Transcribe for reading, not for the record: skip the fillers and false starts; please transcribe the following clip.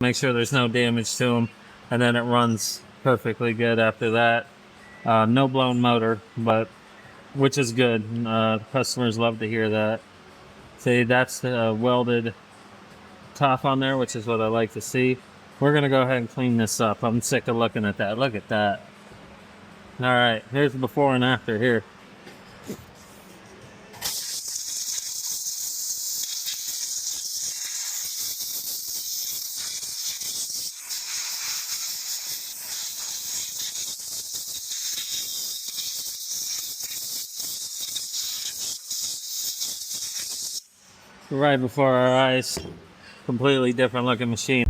make sure there's no damage to them, and then it runs perfectly good after that. No blown motor, but which is good. Customers love to hear that. See, that's the welded top on there, which is what I like to see. We're gonna go ahead and clean this up. I'm sick of looking at that. Look at that. All right, here's the before and after here. Right before our eyes, completely different looking machine.